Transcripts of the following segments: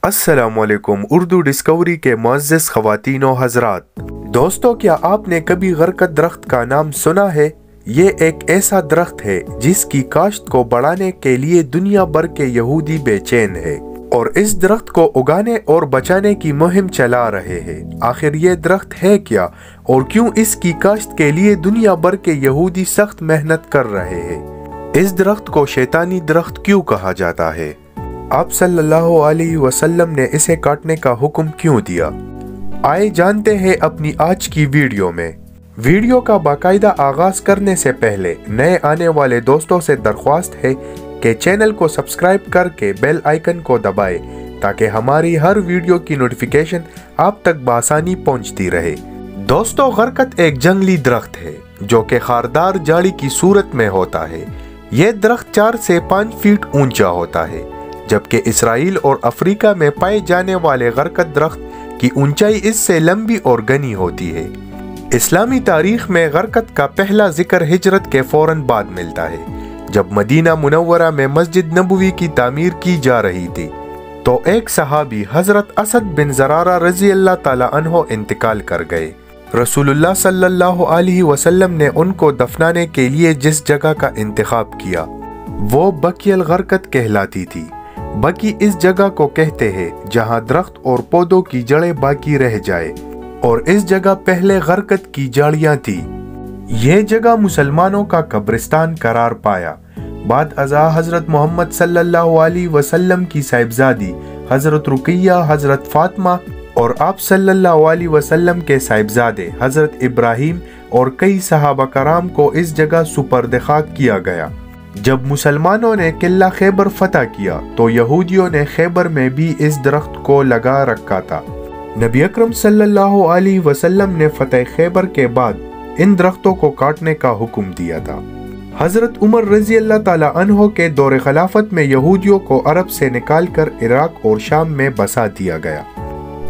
अस्सलामुअलैकुम। उर्दू डिस्कवरी के मुअज़्ज़ज़ ख़वातीन व हज़रात, दोस्तों, क्या आपने कभी गरकत दरख्त का नाम सुना है? ये एक ऐसा दरख्त है जिसकी काश्त को बढ़ाने के लिए दुनिया भर के यहूदी बेचैन है और इस दरख्त को उगाने और बचाने की मुहिम चला रहे हैं। आखिर ये दरख्त है क्या और क्यों इसकी काश्त के लिए दुनिया भर के यहूदी सख्त मेहनत कर रहे हैं? इस दरख्त को शैतानी दरख्त क्यों कहा जाता है? आप सल्लल्लाहु अलैहि वसल्लम ने इसे काटने का हुक्म क्यों दिया? आइए जानते हैं अपनी आज की वीडियो में। वीडियो का बाकायदा आगाज करने से पहले नए आने वाले दोस्तों से दरख्वास्त है कि चैनल को सब्सक्राइब करके बेल आइकन को दबाएं ताकि हमारी हर वीडियो की नोटिफिकेशन आप तक बआसानी पहुंचती रहे। दोस्तों, गरकत एक जंगली दरख्त है जो कि खारदार जाड़ी की सूरत में होता है। यह दरख्त 4 से 5 फीट ऊंचा होता है, जबकि इसराइल और अफ्रीका में पाए जाने वाले गरकत दरख्त की ऊंचाई इससे लंबी और घनी होती है। इस्लामी तारीख में गरकत का पहला जिक्र हिजरत के फौरन बाद मिलता है, जब मदीना मुनव्वरा में मस्जिद नबवी की तामीर की जा रही थी तो एक सहाबी हजरत असद बिन ज़रारा रज़ी अल्लाह ताला अन्हो इंतकाल कर गए। रसूलुल्लाह सल्लल्लाहु अलैहि वसल्लम ने उनको दफनाने के लिए जिस जगह का इंतखाब किया वो बकियल गरकत कहलाती थी। बकी इस जगह को कहते हैं जहां दरख्त और पौधों की जड़ें बाकी रह जाए, और इस जगह पहले गरकत की झाड़ियां थी। यह जगह मुसलमानों का कब्रिस्तान करार पाया। बाद अज़ा हजरत मोहम्मद सल्लल्लाहु अलैहि वसल्लम की साहिबजादी हजरत रुकैया, हजरत फातिमा और आप सल्लल्लाहु अलैहि वसल्लम के साहिबजादे हजरत इब्राहिम और कई सहाबा कराम को इस जगह सुपर्द खाक किया गया। जब मुसलमानों ने किला खैबर फतह किया तो यहूदियों ने खैबर में भी इस दरख्त को लगा रखा था। नबी अकरम सल्लल्लाहु अलैहि वसल्लम ने फतह खैबर के बाद इन दरख्तों को काटने का हुक्म दिया था। हजरत उमर रजी अल्लाह ताला अन्हो के दौरे खिलाफत में यहूदियों को अरब से निकालकर इराक और शाम में बसा दिया गया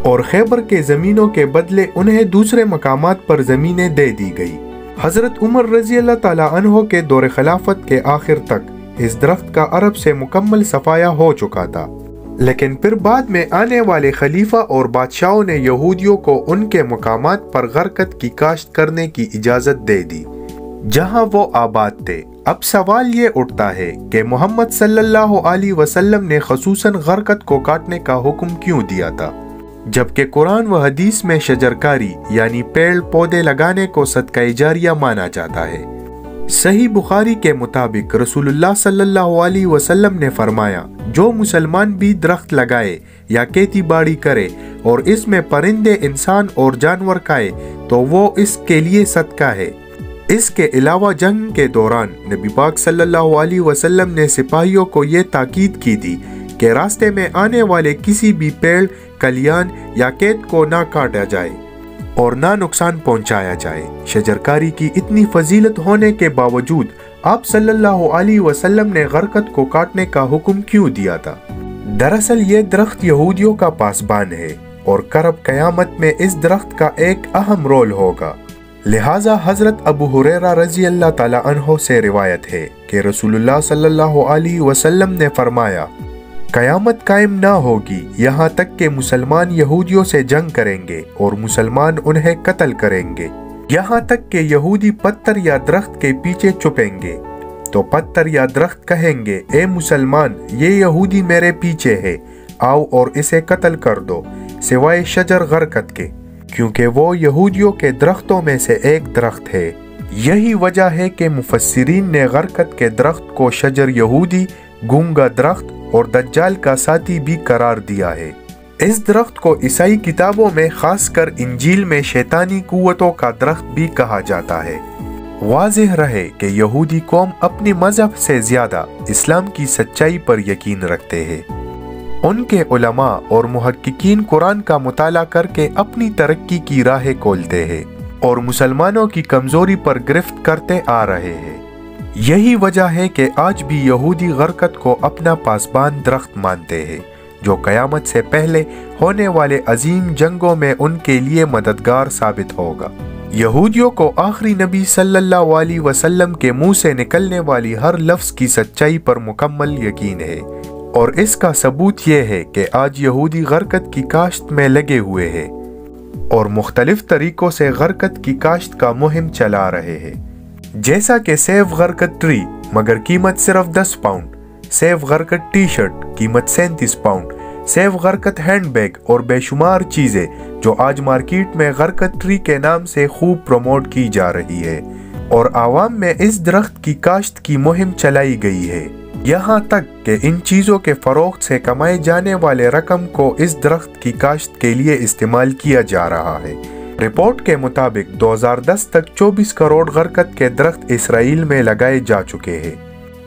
और खैबर के जमीनों के बदले उन्हें दूसरे मकामात पर जमीनें दे दी गई। हजरत उमर रजी अल्लाह ताला अन्हो के दौरे खिलाफत के आखिर तक इस दरख्त का अरब से मुकम्मल सफाया हो चुका था, लेकिन फिर बाद में आने वाले खलीफा और बादशाहों ने यहूदियों को उनके मुकामात पर गरकत की काश्त करने की इजाजत दे दी जहां वो आबाद थे। अब सवाल ये उठता है कि मोहम्मद सल्लल्लाहु अलैहि वसल्लम ने खसूसन गरकत को काटने का हुक्म क्यों दिया था, जबकि कुरान व हदीस में शजरकारी यानी पेड़ पौधे लगाने को सदका जारिया माना जाता है। सही बुखारी के मुताबिक रसूलुल्लाह सल्लल्लाहु अलैहि वसल्लम ने फरमाया, जो मुसलमान भी दरख्त लगाए या खेती बाड़ी करे और इसमें परिंदे, इंसान और जानवर खाए तो वो इसके लिए सदका है। इसके अलावा जंग के दौरान नबी पाक सल्लल्लाहु अलैहि वसल्लम ने सिपाहियों को ये ताकीद की थी कि रास्ते में आने वाले किसी भी पेड़, कलियान या खेत को ना काटा जाए और ना नुकसान पहुंचाया जाए। शजरकारी की इतनी फजीलत होने के बावजूद आप सल्लल्लाहु अलैहि वसल्लम ने गरकत को काटने का हुक्म क्यों दिया था? दरअसल ये दरख्त यहूदियों का पासबान है और करब कयामत में इस दरख्त का एक अहम रोल होगा। लिहाजा हजरत अबू हुरैरा रजी अल्लाह ताला अन्हो से रिवायत है कि रसूलुल्लाह सल्लल्लाहु अलैहि वसल्लम ने फरमाया, कयामत कायम ना होगी यहाँ तक के मुसलमान यहूदियों से जंग करेंगे और मुसलमान उन्हें कत्ल करेंगे। यहाँ तक के यहूदी पत्थर या दरख्त के पीछे छुपेंगे तो पत्थर या दरख्त कहेंगे, ए मुसलमान, ये यहूदी मेरे पीछे है, आओ और इसे कत्ल कर दो, सिवाय शजर गरकत के, क्योंकि वो यहूदियों के दरख्तों में से एक दरख्त है। यही वजह है कि मुफस्सिरीन ने गरकत के दरख्त को शजर यहूदी, गूंगा दरख्त और दज्जाल का साथी भी करार दिया है। इस दरख्त को ईसाई किताबों में खासकर इंजील में शैतानी कुव्वतों का दरख्त भी कहा जाता है। वाज़ेह रहे कि यहूदी कौम अपनी मजहब से ज्यादा इस्लाम की सच्चाई पर यकीन रखते हैं। उनके उलमा और मुहक्किकीन कुरान का मुताला करके अपनी तरक्की की राहें खोलते हैं और मुसलमानों की कमजोरी पर गिरफ्त करते आ रहे हैं। यही वजह है कि आज भी यहूदी गरकत को अपना पासबान दरख्त मानते हैं जो कयामत से पहले होने वाले अजीम जंगों में उनके लिए मददगार साबित होगा। यहूदियों को आखिरी नबी सल्लल्लाहु अलैहि वसल्लम के मुंह से निकलने वाली हर लफ्ज की सच्चाई पर मुकम्मल यकीन है। اور اس کا ثبوت یہ ہے کہ آج یہودی غرقت کی کاشت میں لگے ہوئے ہیں اور مختلف طریقوں سے غرقت کی کاشت کا مہم چلا رہے ہیں، جیسا کہ سیو غرقت ٹری مگر قیمت صرف 10 پاؤنڈ، سیو غرقت ٹی شرٹ قیمت 37 پاؤنڈ، سیو غرقت ہینڈ بیگ اور بے شمار چیزیں جو آج مارکیٹ میں غرقت ٹری کے نام سے خوب پروموٹ کی جا رہی ہے اور عوام میں اس درخت کی کاشت کی مہم چلائی گئی ہے، یہاں تک کہ ان چیزوں کے فروخت سے کمائے جانے والے رقم کو اس درخت کی کاشت کے لیے استعمال کیا جا رہا ہے۔ رپورٹ کے مطابق 2010 تک 24 کروڑ غرقت کے درخت اسرائیل میں لگائے جا چکے ہیں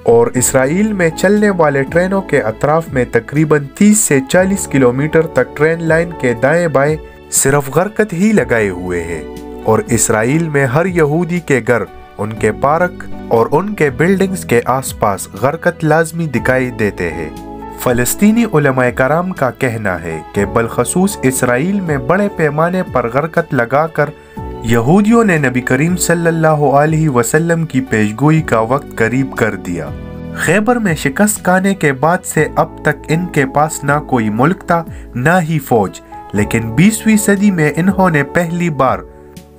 اور اسرائیل میں چلنے والے ٹرینوں کے اطراف میں تقریباً 30 سے 40 کلومیٹر تک ٹرین لائن کے دائیں بائیں صرف غرقت ہی لگائے ہوئے ہیں، اور اسرائیل میں ہر یہودی کے گھر، ان کے پارک اور ان کے بلڈنگز کے آس پاس غرقت لازمی دکھائی دیتے ہیں۔ فلسطینی علماء کرام کا کہنا ہے کہ بالخصوص اسرائیل میں بڑے پیمانے پر غرقت لگا کر یہودیوں نے نبی کریم صلی اللہ علیہ وسلم کی پیشگوئی کا وقت قریب کر دیا۔ خیبر میں شکست کھانے کے بعد سے اب تک ان کے پاس نہ کوئی ملک تھا نہ ہی فوج، لیکن 20ویں صدی میں انہوں نے پہلی بار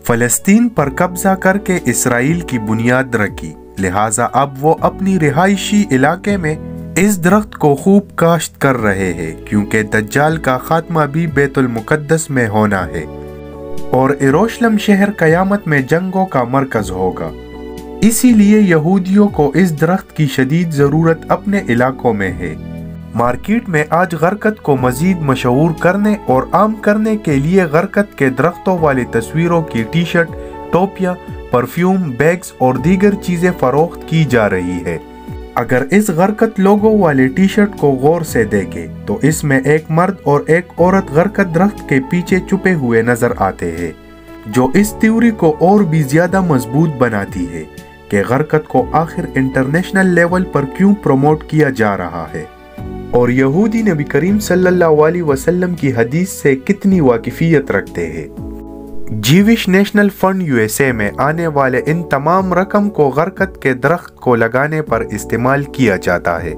فلسطین پر قبضہ کر کے اسرائیل کی بنیاد رکھی، لہٰذا اب وہ اپنی رہائشی علاقے میں اس درخت کو خوب کاشت کر رہے ہیں، کیونکہ دجال کا خاتمہ بھی بیت المقدس میں ہونا ہے اور یروشلم شہر قیامت میں جنگوں کا مرکز ہوگا، اسی لیے یہودیوں کو اس درخت کی شدید ضرورت اپنے علاقوں میں ہے۔ مارکیٹ میں آج غرقت کو مزید مشہور کرنے اور عام کرنے کے لیے غرقت کے درختوں والی تصویروں کی ٹی شرٹ، ٹوپیاں، پرفیوم، بیگز اور دیگر چیزیں فروخت کی جا رہی ہے۔ اگر اس غرقت لوگو والے ٹی شرٹ کو غور سے دیکھیں تو اس میں ایک مرد اور ایک عورت غرقت درخت کے پیچھے چھپے ہوئے نظر آتے ہیں، جو اس تھیوری کو اور بھی زیادہ مضبوط بناتی ہے کہ غرقت کو آخر انٹرنیشنل لیول پر کیوں پروموٹ کیا جا رہا ہے اور یہودی نبی کریم صلی اللہ علیہ وسلم کی حدیث سے کتنی واقفیت رکھتے ہیں۔ جیوش نیشنل فنڈ USA میں آنے والے ان تمام رقم کو غرقت کے درخت کو لگانے پر استعمال کیا جاتا ہے۔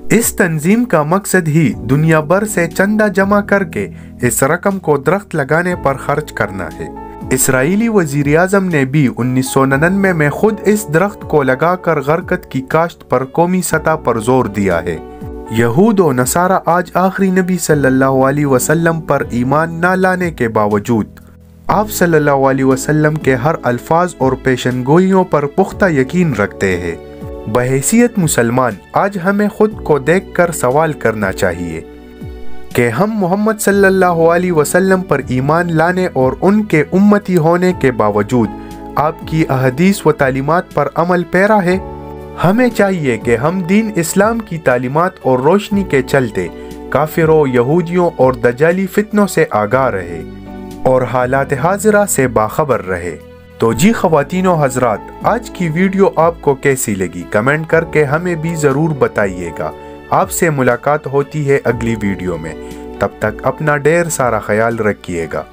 اس تنظیم کا مقصد ہی دنیا بھر سے چندہ جمع کر کے اس رقم کو درخت لگانے پر خرچ کرنا ہے۔ اسرائیلی وزیر اعظم نے بھی 1999 میں خود اس درخت کو لگا کر غرقت کی کاشت پر قومی سطح پر زور دیا ہے۔ یہود و نصارہ آج آخری نبی صلی اللہ علیہ وسلم پر ایمان نہ لانے کے باوجود آپ صلی اللہ علیہ وسلم کے ہر الفاظ اور پیشن گوئیوں پر پختہ یقین رکھتے ہیں۔ بحیثیت مسلمان آج ہمیں خود کو دیکھ کر سوال کرنا چاہیے کہ ہم محمد صلی اللہ علیہ وسلم پر ایمان لانے اور ان کے امتی ہونے کے باوجود آپ کی احادیث و تعلیمات پر عمل پیرا ہے۔ ہمیں چاہیے کہ ہم دین اسلام کی تعلیمات اور روشنی کے چلتے کافروں، یہودیوں اور دجالی فتنوں سے آگاہ رہے اور حالات حاضرہ سے باخبر رہے۔ تو جی خواتین و حضرات، آج کی ویڈیو آپ کو کیسی لگی کمنٹ کر کے ہمیں بھی ضرور بتائیے گا۔ آپ سے ملاقات ہوتی ہے اگلی ویڈیو میں، تب تک اپنا ڈھیر سارا خیال رکھیے گا۔